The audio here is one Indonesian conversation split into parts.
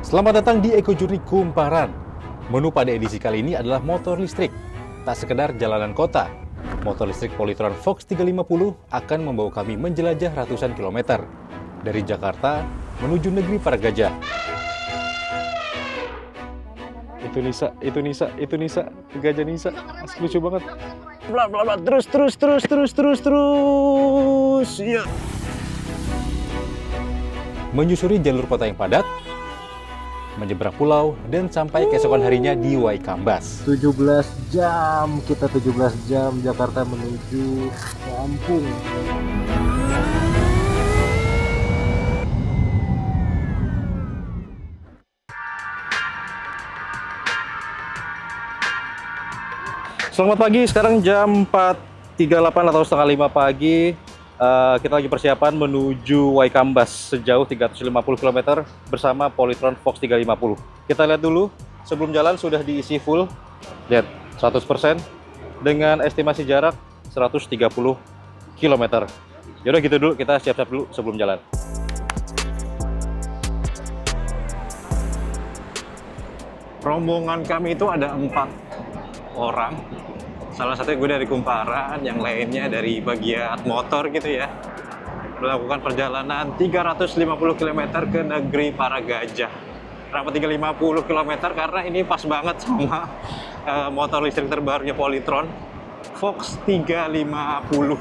Selamat datang di Eco Journey Kumparan. Menu pada edisi kali ini adalah motor listrik. Tak sekedar jalanan kota, motor listrik Polytron Fox 350 akan membawa kami menjelajah ratusan kilometer. Dari Jakarta menuju negeri para gajah. Itu Nisa, gajah Nisa. Asli lucu banget. Bla bla bla, terus. Iya. Menyusuri jalur kota yang padat, menyeberang pulau, dan sampai keesokan harinya di Waikambas. 17 jam, kita 17 jam Jakarta menuju Lampung. Selamat pagi, sekarang jam 4.38 atau setengah 5 pagi. Kita lagi persiapan menuju Waikambas sejauh 350 km bersama Polytron Fox 350. Kita lihat dulu, sebelum jalan sudah diisi full. Lihat, 100% dengan estimasi jarak 130 km. Yaudah gitu dulu, kita siap-siap dulu sebelum jalan. Rombongan kami itu ada 4 orang. Salah satunya gue dari Kumparan, yang lainnya dari bagian motor gitu ya. Melakukan perjalanan 350 km ke negeri para gajah. Kenapa 350 km? Karena ini pas banget sama motor listrik terbarunya Polytron Fox 350.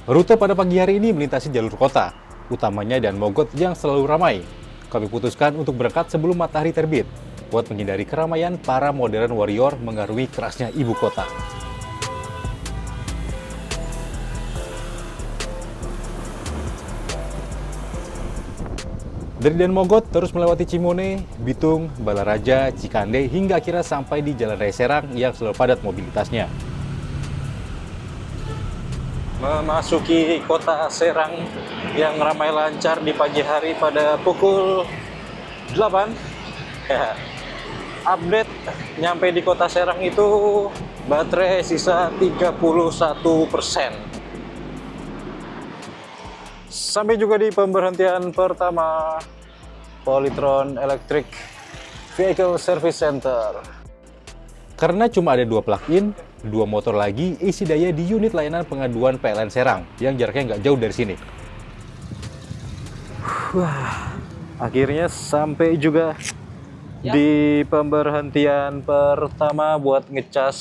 Rute pada pagi hari ini melintasi jalur kota, utamanya dan Mogot yang selalu ramai. Kami putuskan untuk berangkat sebelum matahari terbit, buat menghindari keramaian para modern warrior mengarungi kerasnya ibu kota. Dari Dan Mogot terus melewati Cimone, Bitung, Balaraja, Cikande, hingga akhirnya sampai di Jalan Raya Serang yang selalu padat mobilitasnya. Memasuki kota Serang yang ramai lancar di pagi hari pada pukul 8. Ya. Update nyampe di kota Serang itu baterai sisa 31%. Sampai juga di pemberhentian pertama Polytron Electric Vehicle Service Center. Karena cuma ada 2 plug-in, 2 motor lagi isi daya di unit layanan pengaduan PLN Serang yang jaraknya nggak jauh dari sini. Wah, akhirnya sampai juga di pemberhentian pertama buat ngecas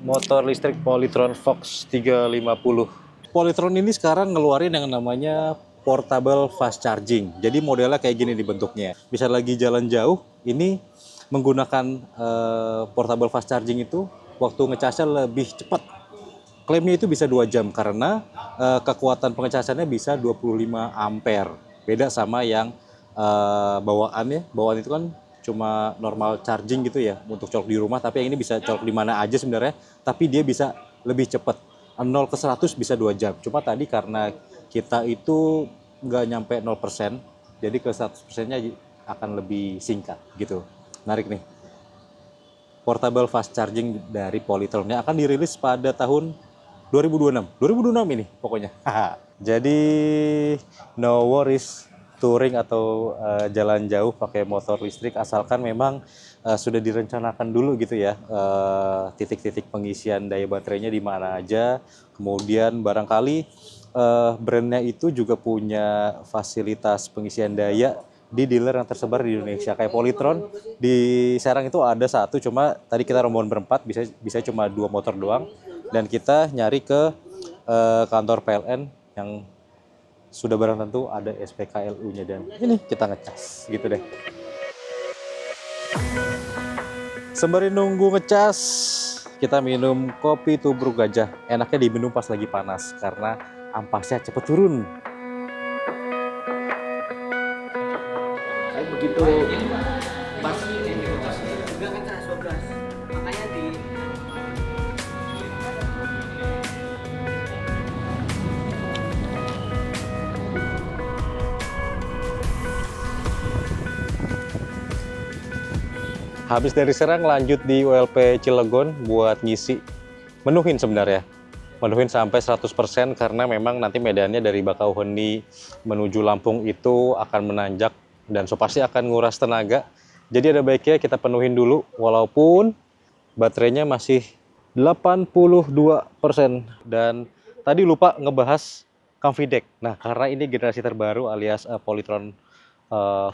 motor listrik Polytron Fox 350. Polytron ini sekarang ngeluarin yang namanya portable fast charging. Jadi modelnya kayak gini dibentuknya. Bisa lagi jalan jauh, ini menggunakan portable fast charging itu waktu ngecasnya lebih cepat. Klaimnya itu bisa 2 jam karena kekuatan pengecasannya bisa 25 ampere. Beda sama yang bawaan ya. Bawaan itu kan cuma normal charging gitu ya untuk colok di rumah, tapi yang ini bisa colok di mana aja sebenarnya, tapi dia bisa lebih cepat. 0 ke 100 bisa 2 jam. Cuma tadi karena kita itu nggak nyampe 0%, jadi ke 100%-nya akan lebih singkat gitu. Menarik nih. Portable fast charging dari Polytron yang akan dirilis pada tahun 2026. 2026 ini pokoknya. Jadi no worries touring atau jalan jauh pakai motor listrik, asalkan memang sudah direncanakan dulu gitu ya, titik-titik pengisian daya baterainya di mana aja. Kemudian barangkali brandnya itu juga punya fasilitas pengisian daya di dealer yang tersebar di Indonesia. Kayak Polytron di Serang itu ada 1, cuma tadi kita rombongan berempat, bisa cuma 2 motor doang, dan kita nyari ke kantor PLN yang sudah barang tentu ada SPKLU-nya, dan ini kita ngecas gitu deh. Sembari nunggu ngecas, kita minum kopi tubruk gajah. Enaknya diminum pas lagi panas karena ampasnya cepet turun. Begitu pas juga kan 112, makanya di Habis dari Serang lanjut di ULP Cilegon buat ngisi, menuhin sebenarnya. menuhin sampai 100% karena memang nanti medannya dari Bakauheni menuju Lampung itu akan menanjak dan so pasti akan nguras tenaga. Jadi ada baiknya kita penuhin dulu walaupun baterainya masih 82%. Dan tadi lupa ngebahas Comfy Deck. Nah, karena ini generasi terbaru alias Polytron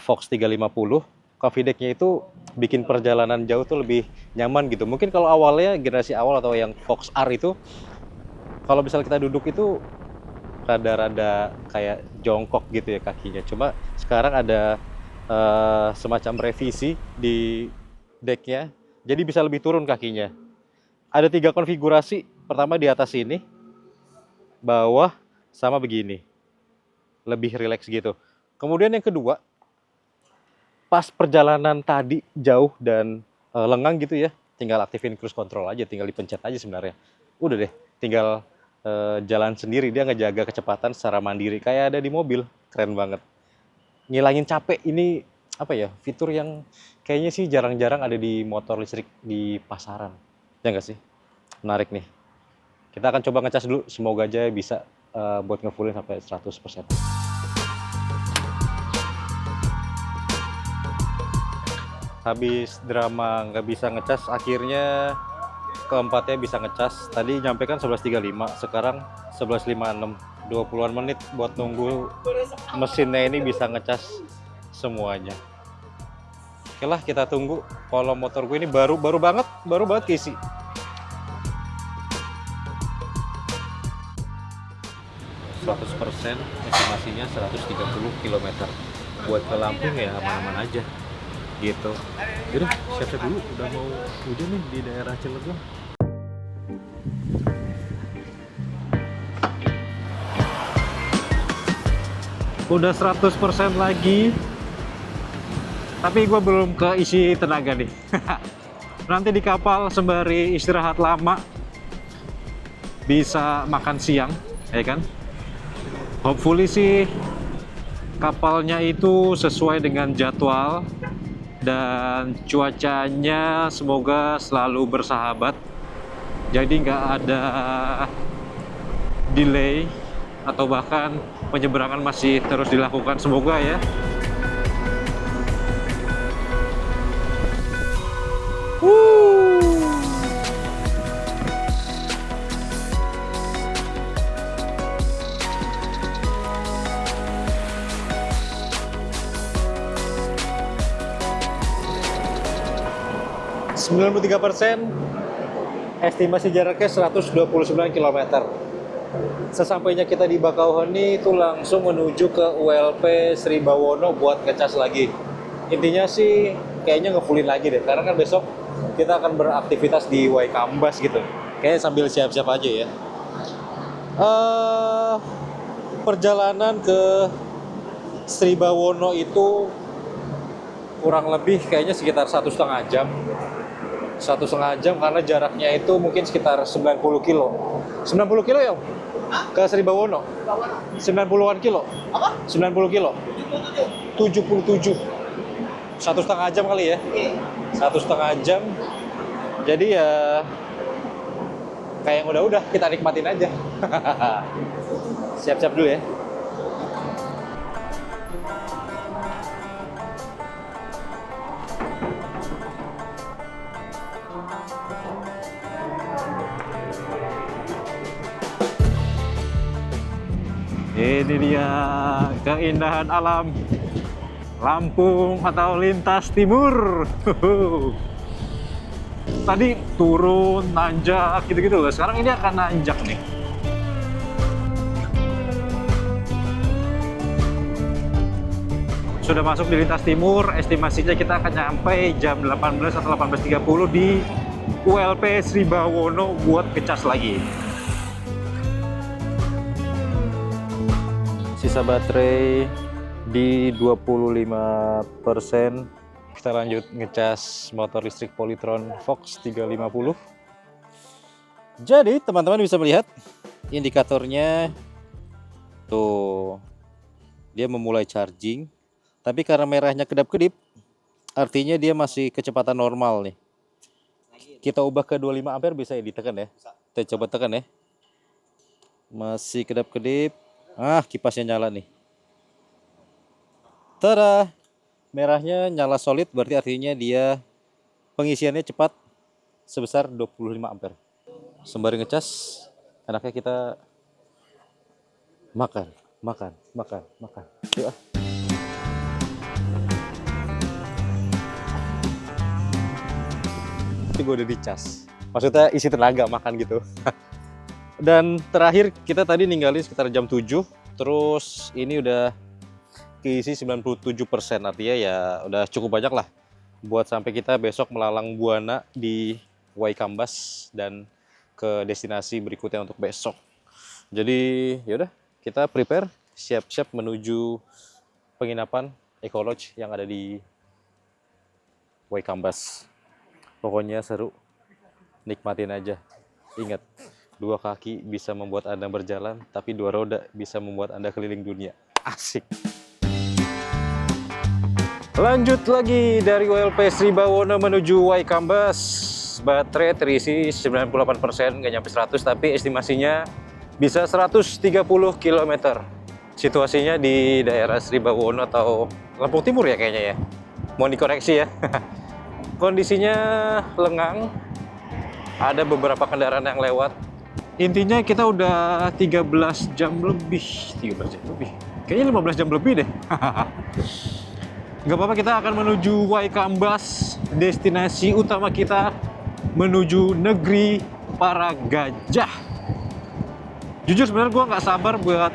Fox 350, Comfy Deck-nya itu bikin perjalanan jauh tuh lebih nyaman gitu. Mungkin kalau awalnya generasi awal atau yang Fox R itu kalau misalnya kita duduk itu rada-rada kayak jongkok gitu ya kakinya. Cuma sekarang ada semacam revisi di decknya, jadi bisa lebih turun kakinya. Ada 3 konfigurasi. Pertama di atas ini, bawah, sama begini. Lebih rileks gitu. Kemudian yang kedua, pas perjalanan tadi jauh dan lengang gitu ya, tinggal aktifin cruise control aja, tinggal dipencet aja sebenarnya. Udah deh, tinggal jalan sendiri, dia ngejaga kecepatan secara mandiri kayak ada di mobil. Keren banget. Ngilangin capek, ini apa ya, fitur yang kayaknya sih jarang-jarang ada di motor listrik di pasaran. Ya nggak sih? Menarik nih. Kita akan coba ngecas dulu, semoga aja bisa buat ngefullin sampai 100%. Habis drama nggak bisa ngecas, akhirnya keempatnya bisa ngecas. Tadi nyampe kan 11.35, sekarang 11.56. 20-an menit buat nunggu mesinnya ini bisa ngecas semuanya. Oke lah, kita tunggu. Kalau motor gue ini baru banget keisi. Estimasinya 130 km. Buat ke Lampung ya aman-aman aja gitu. Yaudah, siap-siap dulu, udah mau hujan nih di daerah Cilegon. Udah 100% lagi, tapi gue belum keisi tenaga nih. Nanti di kapal sembari istirahat lama bisa makan siang, ya kan? Hopefully sih kapalnya itu sesuai dengan jadwal dan cuacanya semoga selalu bersahabat. Jadi nggak ada delay atau bahkan penyeberangan masih terus dilakukan, semoga ya. Woo! 93%, estimasi jaraknya 129 km. Sesampainya kita di Bakauheni itu langsung menuju ke ULP Sri Bawono buat ngecas lagi. Intinya sih kayaknya ngefullin lagi deh, karena kan besok kita akan beraktivitas di Waikambas gitu. Kayaknya sambil siap-siap aja ya. Perjalanan ke Sri Bawono itu kurang lebih kayaknya sekitar 1,5 jam. 1,5 jam karena jaraknya itu mungkin sekitar 90 kilo. 90 kilo ya? Ke Sri Bawono? 90-an kilo? Apa? 90 kilo? 77. 1,5 jam kali ya? 1,5 jam. Jadi ya kayak yang udah-udah kita nikmatin aja. Siap-siap dulu ya. Ini dia keindahan alam Lampung atau lintas timur. Tadi turun, nanjak, gitu-gitu loh. Sekarang ini akan nanjak nih. Sudah masuk di lintas timur, estimasinya kita akan nyampe jam 18 atau 18.30 di ULP Sri Bawono buat ngecas lagi. Sisa baterai di 25%. Kita lanjut ngecas motor listrik Polytron Fox 350. Jadi teman-teman bisa melihat indikatornya tuh, dia memulai charging, tapi karena merahnya kedap-kedip artinya dia masih kecepatan normal nih. Kita ubah ke 25 ampere bisa ya, ditekan ya. Kita coba tekan ya. Masih kedap-kedip. Ah, kipasnya nyala nih. Tada! Merahnya nyala solid, berarti artinya dia pengisiannya cepat sebesar 25 ampere. Sembari ngecas, enaknya kita makan. Yuk ah. Itu gue udah dicas. Maksudnya isi tenaga makan gitu. Dan terakhir kita tadi ninggalin sekitar jam 7. Terus ini udah keisi 97%. Artinya ya udah cukup banyak lah buat sampai kita besok melalang buana di Waikambas dan ke destinasi berikutnya untuk besok. Jadi yaudah kita prepare, siap-siap menuju penginapan Eco Lodge yang ada di Waikambas. Pokoknya seru, nikmatin aja. Ingat, 2 kaki bisa membuat Anda berjalan, tapi 2 roda bisa membuat Anda keliling dunia. Asik. Lanjut lagi dari OLP Sribawono menuju Waikambas. Baterai terisi 98%, nggak nyampe 100, tapi estimasinya bisa 130 km. Situasinya di daerah Sribawono atau Lampung Timur ya kayaknya ya. Mohon dikoreksi ya. Kondisinya lengang, ada beberapa kendaraan yang lewat. Intinya kita udah 13 jam lebih. Kayaknya 15 jam lebih deh. Gak apa-apa, kita akan menuju Waikambas, destinasi utama kita menuju negeri para gajah. Jujur sebenarnya gue nggak sabar buat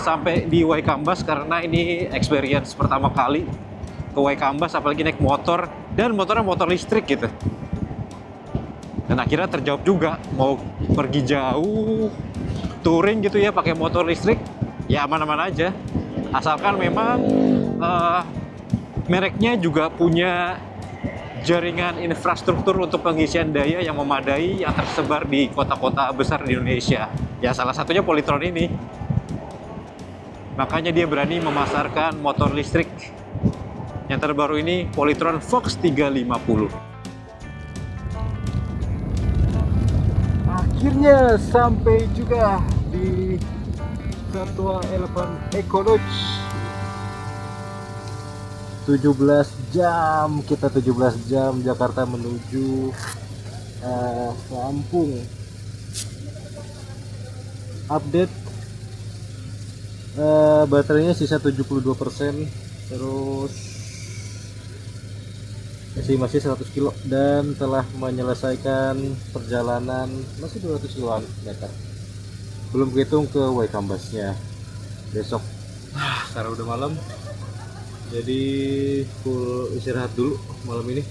sampai di Waikambas karena ini experience pertama kali ke Waikambas, apalagi naik motor, dan motornya motor listrik gitu. Dan akhirnya terjawab juga, mau pergi jauh touring gitu ya pakai motor listrik ya aman-aman aja, asalkan memang mereknya juga punya jaringan infrastruktur untuk pengisian daya yang memadai yang tersebar di kota-kota besar di Indonesia. Ya salah satunya Polytron ini. Makanya dia berani memasarkan motor listrik. Yang terbaru ini Polytron Fox 350. Akhirnya sampai juga di Satwa Elephant Eco Lodge. 17 jam, kita 17 jam Jakarta menuju Lampung. Update baterainya sisa 72%, terus masih 100 kilo dan telah menyelesaikan perjalanan masih 200 kiloan meter. Belum hitung ke Waikambasnya besok. Sekarang udah malam, jadi full istirahat dulu malam ini.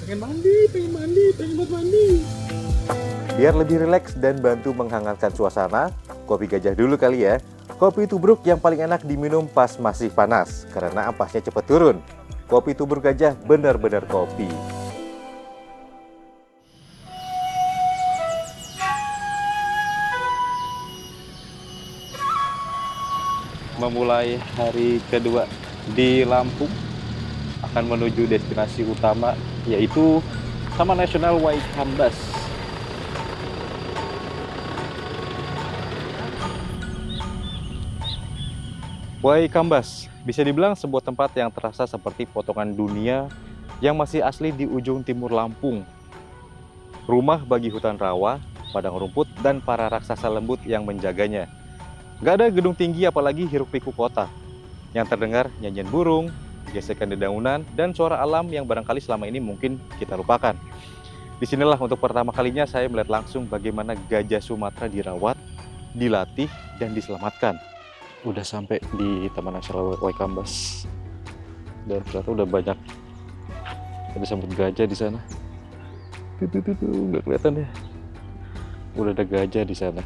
Pengen buat mandi. Biar lebih rileks dan bantu menghangatkan suasana, kopi gajah dulu kali ya. Kopi tubruk yang paling enak diminum pas masih panas, karena ampasnya cepat turun. Kopi tubruk gajah benar-benar kopi. Memulai hari kedua di Lampung, akan menuju destinasi utama, yaitu Taman Nasional Waikambas. Waikambas bisa dibilang sebuah tempat yang terasa seperti potongan dunia yang masih asli di ujung timur Lampung. Rumah bagi hutan rawa, padang rumput, dan para raksasa lembut yang menjaganya. Gak ada gedung tinggi apalagi hiruk-pikuk kota. Yang terdengar nyanyian burung, gesekan dedaunan, dan suara alam yang barangkali selama ini mungkin kita lupakan. Disinilah untuk pertama kalinya saya melihat langsung bagaimana gajah Sumatera dirawat, dilatih, dan diselamatkan. Udah sampai di Taman Nasional Waikambas, dan ternyata udah banyak ada sambut gajah di sana. Tuh, nggak kelihatan ya. Udah ada gajah di sana.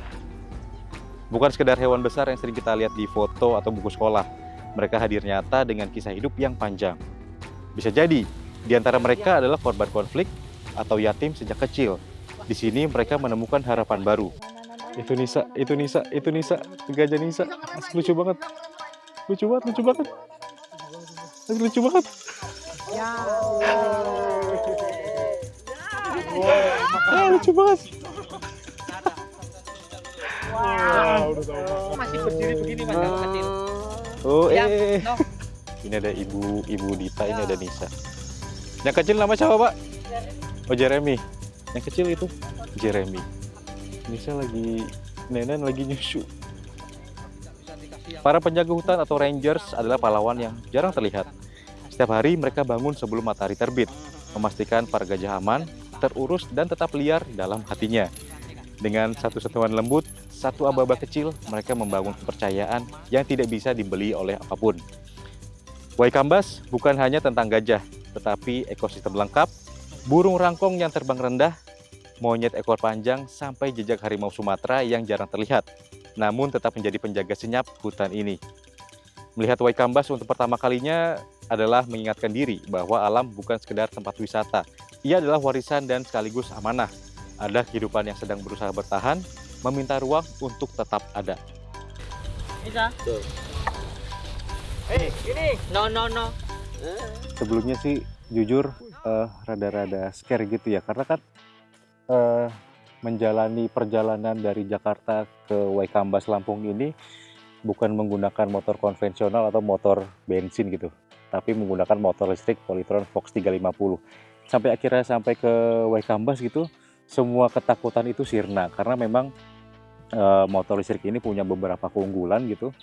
Bukan sekedar hewan besar yang sering kita lihat di foto atau buku sekolah. Mereka hadir nyata dengan kisah hidup yang panjang. Bisa jadi di antara mereka adalah korban konflik atau yatim sejak kecil. Di sini mereka menemukan harapan baru. Itu Nisa, gajah Nisa. Asik, lucu banget. Lucu banget. Asik, lucu banget. Lucu banget. Masih berdiri begini mas, kalau kecil. Oh, Ya, no. ini ada ibu Dita, ini ada Nisa. Yang kecil nama siapa, Pak? Oh, Jeremy. Yang kecil itu Jeremy. Nisa lagi Nenek lagi nyusu. Para penjaga hutan atau rangers adalah pahlawan yang jarang terlihat. Setiap hari mereka bangun sebelum matahari terbit, memastikan para gajah aman, terurus dan tetap liar dalam hatinya. Dengan satu sentuhan lembut, satu aba-aba kecil, mereka membangun kepercayaan yang tidak bisa dibeli oleh apapun. Waikambas bukan hanya tentang gajah, tetapi ekosistem lengkap, burung rangkong yang terbang rendah, monyet ekor panjang, sampai jejak harimau Sumatera yang jarang terlihat, namun tetap menjadi penjaga senyap hutan ini. Melihat Waikambas untuk pertama kalinya adalah mengingatkan diri bahwa alam bukan sekedar tempat wisata. Ia adalah warisan dan sekaligus amanah. Ada kehidupan yang sedang berusaha bertahan, meminta ruang untuk tetap ada. Bisa. Ini. No. Sebelumnya sih jujur rada-rada scare gitu ya, karena kan menjalani perjalanan dari Jakarta ke Waikambas Lampung ini bukan menggunakan motor konvensional atau motor bensin gitu, tapi menggunakan motor listrik Polytron Fox 350. Sampai akhirnya sampai ke Waikambas gitu, semua ketakutan itu sirna karena memang motor listrik ini punya beberapa keunggulan gitu.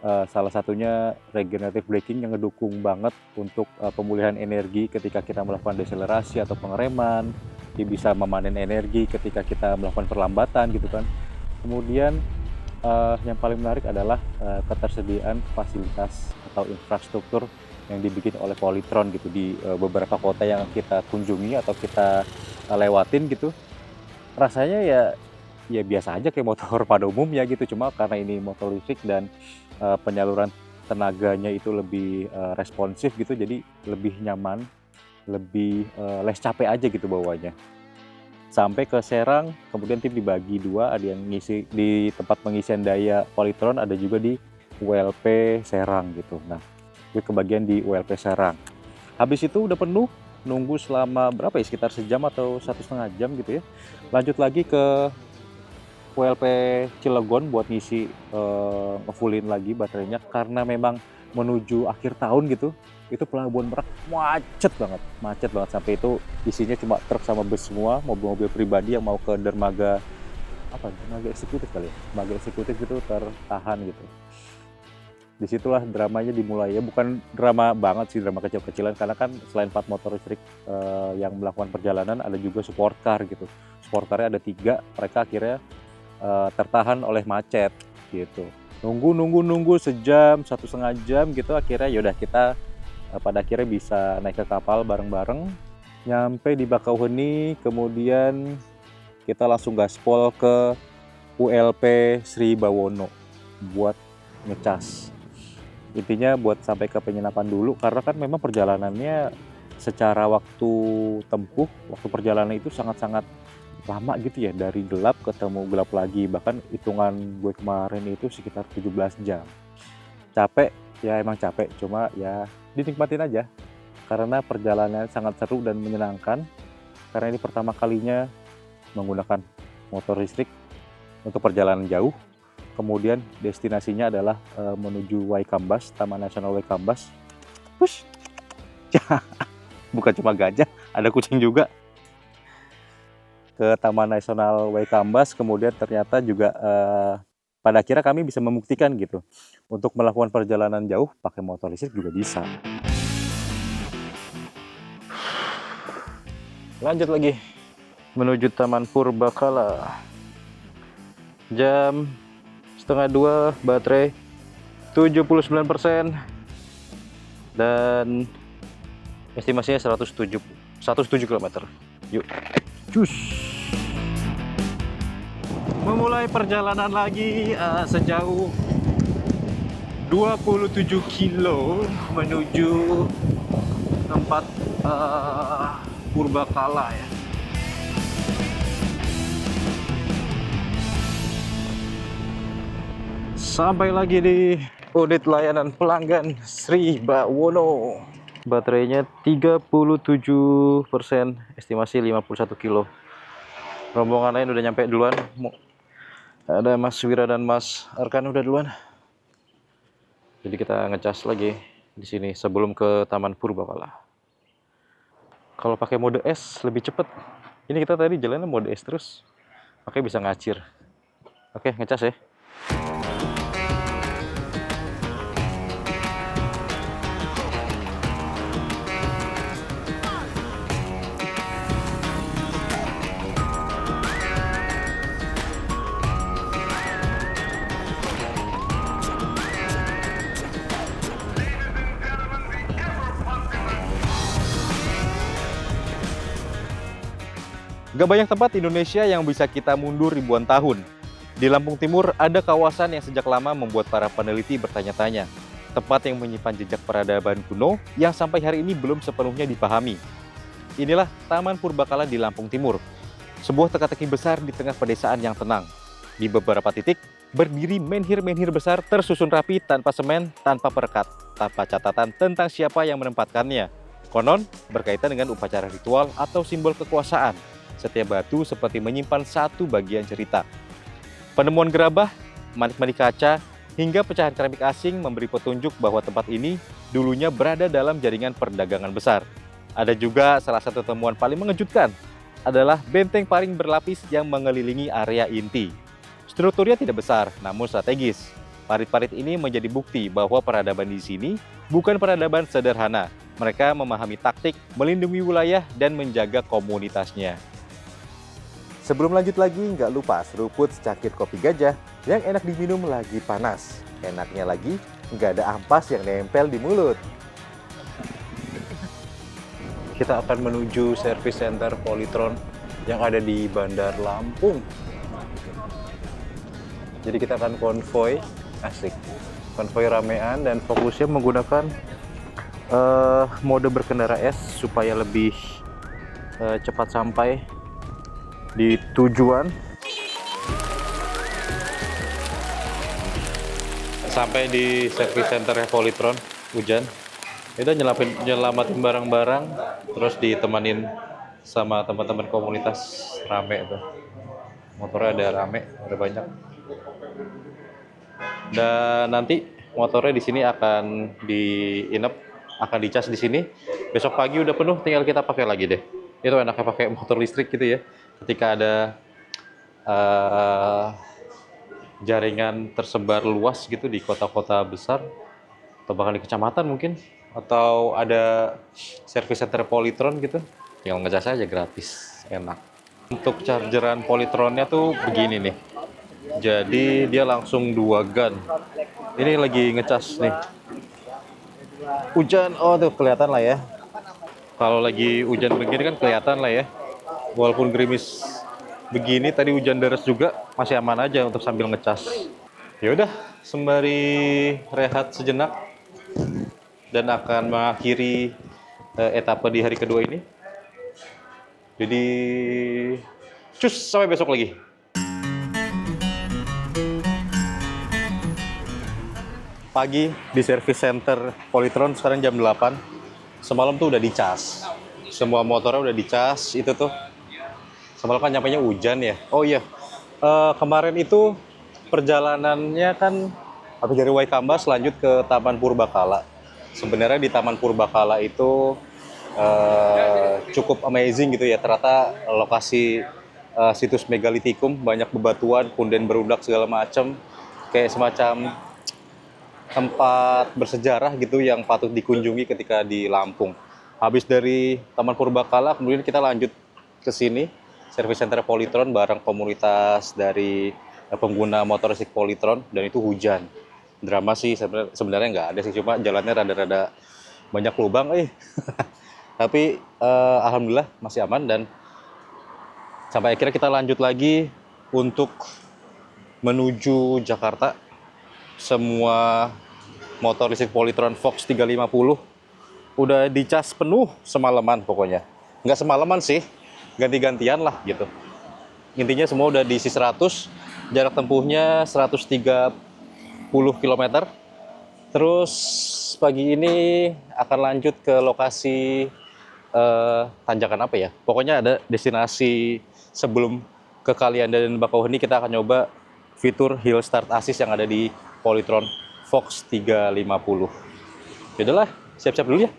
Salah satunya regenerative braking yang ngedukung banget untuk pemulihan energi ketika kita melakukan deselerasi atau pengereman. Dia bisa memanen energi ketika kita melakukan perlambatan gitu kan. Kemudian yang paling menarik adalah ketersediaan fasilitas atau infrastruktur yang dibikin oleh Polytron gitu di beberapa kota yang kita kunjungi atau kita lewatin gitu. Rasanya ya biasa aja kayak motor pada umumnya gitu, cuma karena ini motor listrik dan penyaluran tenaganya itu lebih responsif gitu, jadi lebih nyaman, lebih less capek aja gitu bawanya. Sampai ke Serang, kemudian tim dibagi dua, ada yang ngisi di tempat pengisian daya Polytron, ada juga di ULP Serang gitu. Nah, gue kebagian di ULP Serang. Habis itu udah penuh, nunggu selama berapa ya, sekitar sejam atau 1,5 jam gitu ya. Lanjut lagi ke ULP Cilegon buat ngisi ngefullin lagi baterainya, karena memang menuju akhir tahun gitu. Itu Pelabuhan Merak macet banget sampai itu isinya cuma truk sama bus semua, mobil-mobil pribadi yang mau ke dermaga eksekutif kali ya, dermaga eksekutif itu tertahan gitu. Disitulah dramanya dimulai ya, bukan drama banget sih, drama kecil-kecilan, karena kan selain 4 motor listrik yang melakukan perjalanan, ada juga support car gitu. Support carnya ada 3, mereka akhirnya tertahan oleh macet gitu. Nunggu sejam, 1,5 jam gitu, akhirnya yaudah kita pada akhirnya bisa naik ke kapal bareng-bareng, nyampe di Bakauheni, kemudian kita langsung gaspol ke ULP Sri Bawono buat ngecas. Intinya buat sampai ke penginapan dulu, karena kan memang perjalanannya secara waktu tempuh, waktu perjalanan itu sangat-sangat lama gitu ya, dari gelap ketemu gelap lagi, bahkan hitungan gue kemarin itu sekitar 17 jam. Capek, ya emang capek, cuma ya dinikmatin aja karena perjalanan sangat seru dan menyenangkan, karena ini pertama kalinya menggunakan motor listrik untuk perjalanan jauh. Kemudian destinasinya adalah menuju Waikambas, Taman Nasional Waikambas. Push. Bukan cuma gajah, ada kucing juga. Ke Taman Nasional Waikambas, kemudian ternyata juga pada akhirnya kami bisa membuktikan gitu, untuk melakukan perjalanan jauh pakai motor listrik juga bisa. Lanjut lagi menuju Taman Purbakala. Jam 1:30, baterai 79% dan estimasinya 107 km. Yuk, cus. Memulai perjalanan lagi sejauh 27 kilo menuju tempat Purbakala ya. Sampai lagi di unit layanan pelanggan Sri Bawono. Baterainya 37%, estimasi 51 kilo. Rombongan lain udah nyampe duluan. Ada Mas Wira dan Mas Arkan udah duluan. Jadi kita ngecas lagi di sini sebelum ke Taman Purbakala. Kalau pakai mode S lebih cepet. Ini kita tadi jalannya mode S terus, makanya bisa ngacir. Oke, ngecas ya. Gak banyak tempat di Indonesia yang bisa kita mundur ribuan tahun. Di Lampung Timur ada kawasan yang sejak lama membuat para peneliti bertanya-tanya. Tempat yang menyimpan jejak peradaban kuno yang sampai hari ini belum sepenuhnya dipahami. Inilah Taman Purbakala di Lampung Timur. Sebuah teka-teki besar di tengah pedesaan yang tenang. Di beberapa titik, berdiri menhir-menhir besar tersusun rapi tanpa semen, tanpa perekat, tanpa catatan tentang siapa yang menempatkannya. Konon, berkaitan dengan upacara ritual atau simbol kekuasaan. Setiap batu seperti menyimpan satu bagian cerita. Penemuan gerabah, manik-manik kaca, hingga pecahan keramik asing memberi petunjuk bahwa tempat ini dulunya berada dalam jaringan perdagangan besar. Ada juga salah satu temuan paling mengejutkan, adalah benteng paring berlapis yang mengelilingi area inti. Strukturnya tidak besar, namun strategis. Parit-parit ini menjadi bukti bahwa peradaban di sini bukan peradaban sederhana. Mereka memahami taktik, melindungi wilayah, dan menjaga komunitasnya. Sebelum lanjut lagi, nggak lupa seruput secangkir kopi gajah yang enak diminum lagi panas. Enaknya lagi, nggak ada ampas yang nempel di mulut. Kita akan menuju service center Polytron yang ada di Bandar Lampung. Jadi kita akan konvoy, asik. Konvoy ramean dan fokusnya menggunakan mode berkendara S supaya lebih cepat sampai di tujuan. Sampai di service center Polytron, hujan. Itu nyelamatin barang-barang, terus ditemanin sama teman-teman komunitas, rame tuh. Motornya ada rame, ada banyak. Dan nanti motornya di sini akan diinep, akan dicas di sini. Besok pagi udah penuh, tinggal kita pakai lagi deh. Itu enaknya pakai motor listrik gitu ya. Ketika ada jaringan tersebar luas gitu di kota-kota besar, atau bahkan di kecamatan mungkin, atau ada service center Polytron gitu, tinggal ngecas aja gratis, enak. Untuk chargeran Polytronnya tuh begini nih, jadi dia langsung 2 gun. Ini lagi ngecas nih. Hujan, oh tuh kelihatan lah ya. Kalau lagi hujan begini kan kelihatan lah ya. Walaupun gerimis begini, tadi hujan deras juga, masih aman aja untuk sambil ngecas. Ya udah, sembari rehat sejenak dan akan mengakhiri etapa di hari kedua ini. Jadi, cus, sampai besok lagi. Pagi di service center Polytron, sekarang jam 8. Semalam tuh udah dicas. Semua motornya udah dicas, itu tuh. Semalam kan nyampainya hujan ya. Oh iya, kemarin itu perjalanannya kan habis dari Waikambas lanjut ke Taman Purbakala. Sebenarnya di Taman Purbakala itu cukup amazing gitu ya. Ternyata lokasi situs megalitikum, banyak bebatuan, punden berudak segala macam. Kayak semacam tempat bersejarah gitu yang patut dikunjungi ketika di Lampung. Habis dari Taman Purbakala, kemudian kita lanjut ke sini. Service center Polytron bareng komunitas dari pengguna motor listrik Polytron, dan itu hujan. Drama sih sebenarnya nggak ada sih, cuma jalannya rada-rada banyak lubang. Tapi alhamdulillah masih aman, dan sampai akhirnya kita lanjut lagi untuk menuju Jakarta. Semua motor listrik Polytron Fox 350 udah dicas penuh semalaman pokoknya. Nggak semalaman sih, ganti-gantian lah gitu. Intinya semua udah diisi 100, jarak tempuhnya 130 km. Terus pagi ini akan lanjut ke lokasi tanjakan apa ya? Pokoknya ada destinasi sebelum ke Kalianda dan Bakauheni, kita akan nyoba fitur Hill Start Assist yang ada di Polytron Fox 350. Yaudahlah, siap-siap dulu ya.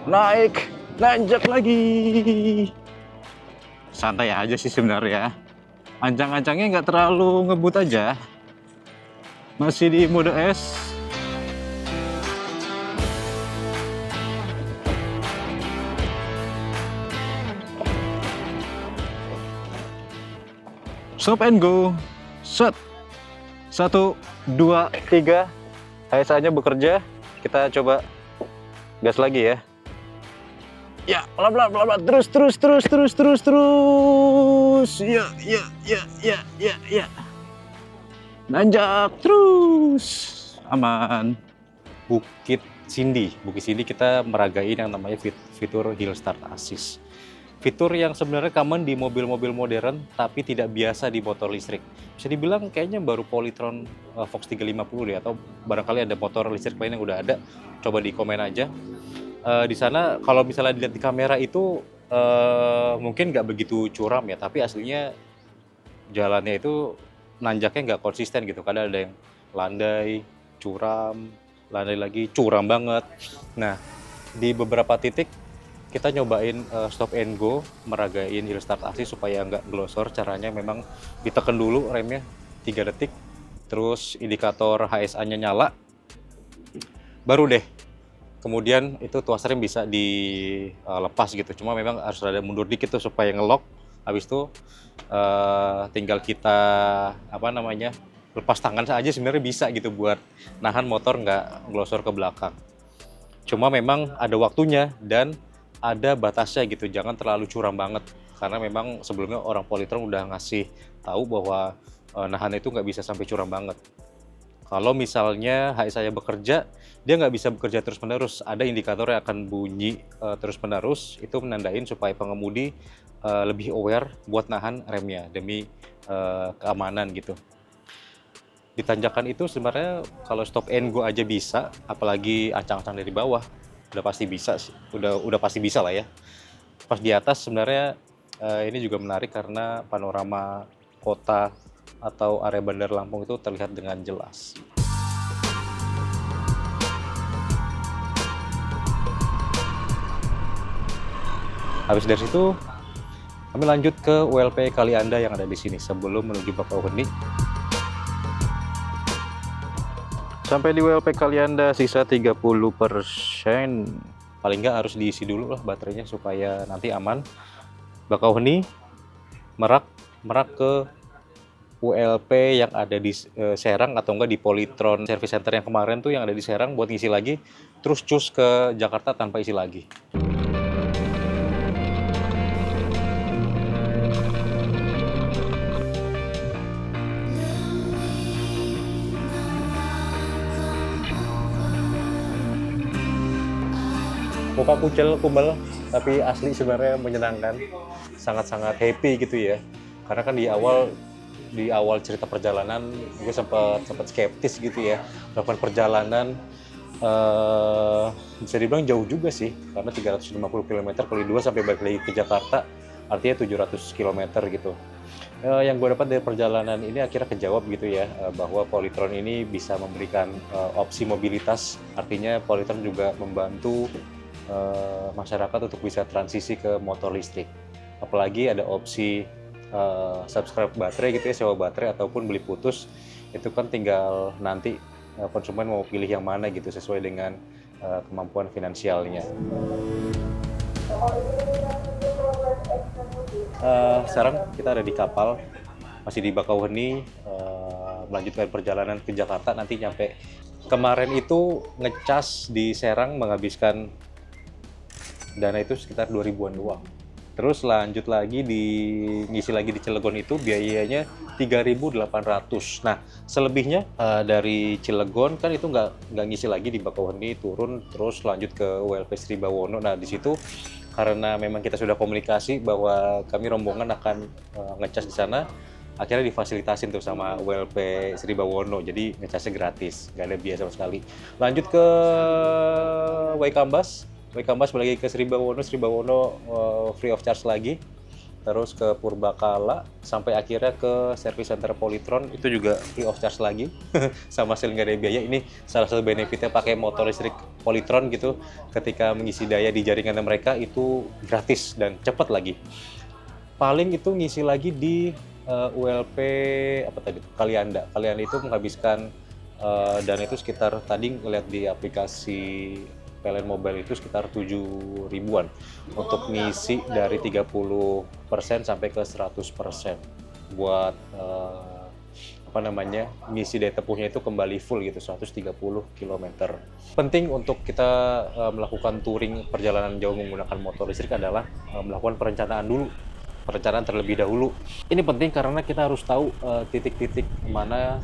Naik, nanjak lagi. Santai aja sih sebenarnya. Ancang-ancangnya nggak terlalu ngebut aja. Masih di mode S. Stop and go. Set. 1, 2, 3. HSA-nya bekerja. Kita coba gas lagi ya. Ya, pelan-pelan, terus. Ya. Nanjak terus. Aman. Bukit Cindy kita meragain yang namanya fitur Hill Start Assist. Fitur yang sebenarnya common di mobil-mobil modern tapi tidak biasa di motor listrik. Bisa dibilang kayaknya baru Polytron Fox 350 deh, atau barangkali ada motor listrik lain yang udah ada. Coba di komen aja. Di sana kalau misalnya dilihat di kamera itu mungkin nggak begitu curam ya, tapi aslinya jalannya itu nanjaknya nggak konsisten gitu. Kadang ada yang landai, curam, landai lagi, curam banget. Nah, di beberapa titik kita nyobain stop and go, meragain Hill Start Assist supaya nggak glosor. Caranya memang ditekan dulu remnya 3 detik, terus indikator HSA-nya nyala, baru deh kemudian itu tuas rem bisa dilepas gitu. Cuma memang harus ada mundur dikit tuh supaya ngelock. Habis itu tinggal kita lepas tangan saja sebenarnya bisa gitu buat nahan motor nggak glosor ke belakang. Cuma memang ada waktunya dan ada batasnya gitu, jangan terlalu curam banget. Karena memang sebelumnya orang Polytron udah ngasih tahu bahwa nahan itu nggak bisa sampai curam banget. Kalau misalnya HSA bekerja, dia nggak bisa bekerja terus-menerus. Ada indikator yang akan bunyi terus-menerus, itu menandain supaya pengemudi lebih aware buat nahan remnya demi keamanan gitu. Di tanjakan itu sebenarnya kalau stop and go aja bisa, apalagi ancang-ancang dari bawah, udah pasti bisa sih. Udah pasti bisa lah ya. Pas di atas sebenarnya ini juga menarik karena panorama kota atau area Bandar Lampung itu terlihat dengan jelas. Habis dari situ, kami lanjut ke WLP Kalianda yang ada di sini sebelum menuju Bakauheni. Sampai di WLP Kalianda sisa 30%. Paling nggak harus diisi dulu lah baterainya supaya nanti aman. Bakauheni, Merak ke WLP yang ada di Serang atau enggak di Polytron Service Center yang kemarin tuh yang ada di Serang buat ngisi lagi, terus cus ke Jakarta tanpa isi lagi. Muka kucel kumel tapi asli sebenarnya menyenangkan, sangat-sangat happy gitu ya. Karena kan di awal cerita perjalanan gue sempat skeptis gitu ya, melakukan perjalanan bisa dibilang jauh juga sih, karena 350 km kali 2 sampai balik lagi ke Jakarta artinya 700 km gitu. Yang gue dapat dari perjalanan ini akhirnya kejawab gitu ya, bahwa Polytron ini bisa memberikan opsi mobilitas, artinya Polytron juga membantu masyarakat untuk bisa transisi ke motor listrik. Apalagi ada opsi subscribe baterai gitu ya, sewa baterai ataupun beli putus. Itu kan tinggal nanti konsumen mau pilih yang mana gitu sesuai dengan kemampuan finansialnya. Sekarang kita ada di kapal, masih di Bakauheni, melanjutkan perjalanan ke Jakarta. Nanti nyampe, kemarin itu ngecas di Serang menghabiskan dana itu sekitar 2000-an doang. Terus lanjut lagi ngisi lagi di Cilegon itu biayanya 3.800. Nah, selebihnya dari Cilegon kan itu nggak ngisi lagi di Bakauheni, turun terus lanjut ke WLP Sri Bawono. Nah, di situ karena memang kita sudah komunikasi bahwa kami rombongan akan ngecas di sana, akhirnya difasilitasin tuh sama ULP Sri Bawono, jadi ngecasnya gratis, nggak ada biaya sama sekali. Lanjut ke Waikambas balik lagi ke Sri Bawono free of charge lagi, terus ke Purbakala, sampai akhirnya ke service center Polytron, itu juga free of charge lagi sama sekali nggak ada biaya. Ini salah satu benefitnya pakai motor listrik Polytron gitu, ketika mengisi daya di jaringan mereka itu gratis dan cepat lagi. Paling itu ngisi lagi di ULP apa tadi, Kalianda itu menghabiskan dana itu sekitar, tadi ngeliat di aplikasi PLN Mobile itu sekitar 7 ribuan untuk ngisi dari 30% sampai ke 100% buat ngisi daya tempuhnya itu kembali full gitu, 130 km. Penting untuk kita melakukan touring perjalanan jauh menggunakan motor listrik adalah melakukan perencanaan terlebih dahulu. Ini penting karena kita harus tahu titik-titik mana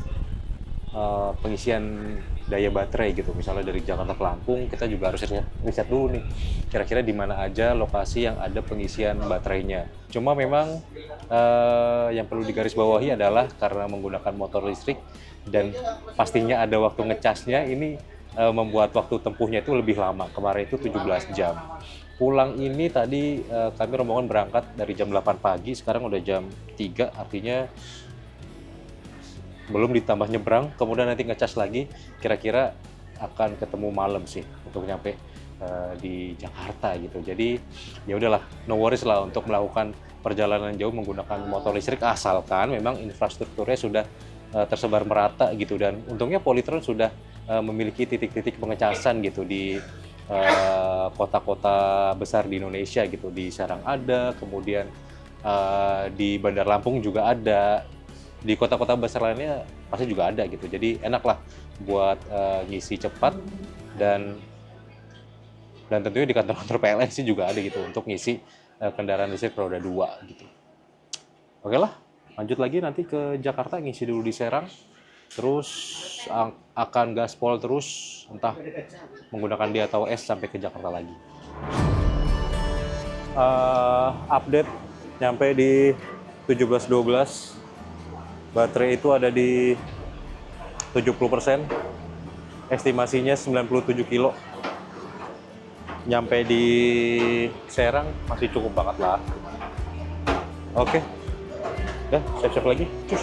pengisian daya baterai gitu. Misalnya dari Jakarta ke Lampung, kita juga harus riset dulu nih, kira-kira di mana aja lokasi yang ada pengisian baterainya. Cuma memang yang perlu digarisbawahi adalah karena menggunakan motor listrik dan pastinya ada waktu ngecasnya, ini membuat waktu tempuhnya itu lebih lama. Kemarin itu 17 jam. Pulang ini tadi kami rombongan berangkat dari jam 8 pagi, sekarang udah jam 3, artinya belum ditambah nyebrang, kemudian nanti ngecas lagi, kira-kira akan ketemu malam sih untuk nyampe di Jakarta gitu. Jadi ya udahlah, no worries lah untuk melakukan perjalanan jauh menggunakan motor listrik, asalkan memang infrastrukturnya sudah tersebar merata gitu. Dan untungnya Polytron sudah memiliki titik-titik pengecasan gitu di kota-kota besar di Indonesia gitu. Di Serang ada, kemudian di Bandar Lampung juga ada, di kota-kota besar lainnya pasti juga ada gitu. Jadi enak lah buat ngisi cepat, dan tentunya di kantor-kantor PLN sih juga ada gitu untuk ngisi kendaraan listrik roda 2 gitu. Oke lah, lanjut lagi nanti ke Jakarta, ngisi dulu di Serang, terus akan gaspol terus, entah menggunakan dia atau S sampai ke Jakarta lagi. Update nyampe di 17.12, baterai itu ada di 70%, estimasinya 97 kilo. Nyampe di Serang masih cukup banget lah. Oke, udah siap-siap lagi. Cus.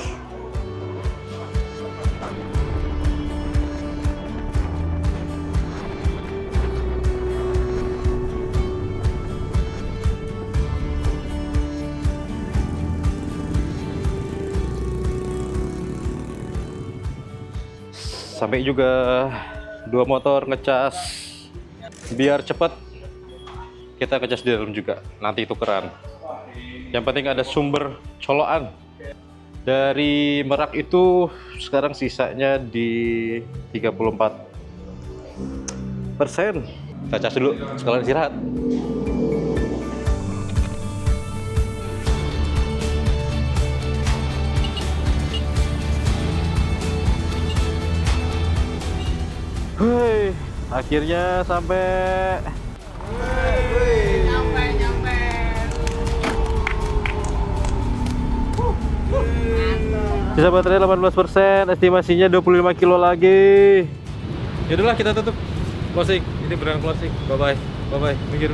Sampai juga 2 motor ngecas. Biar cepat, kita ngecas di dalam juga, nanti tukeran. Yang penting ada sumber colokan. Dari Merak itu sekarang sisanya di 34%. Kita cas dulu, sekalian istirahat. Hei, akhirnya sampai. Nyampe. Sisa baterai 18%, estimasinya 25 kilo lagi. Yaudahlah, kita tutup closing. Ini beneran closing. Bye bye. Minggir.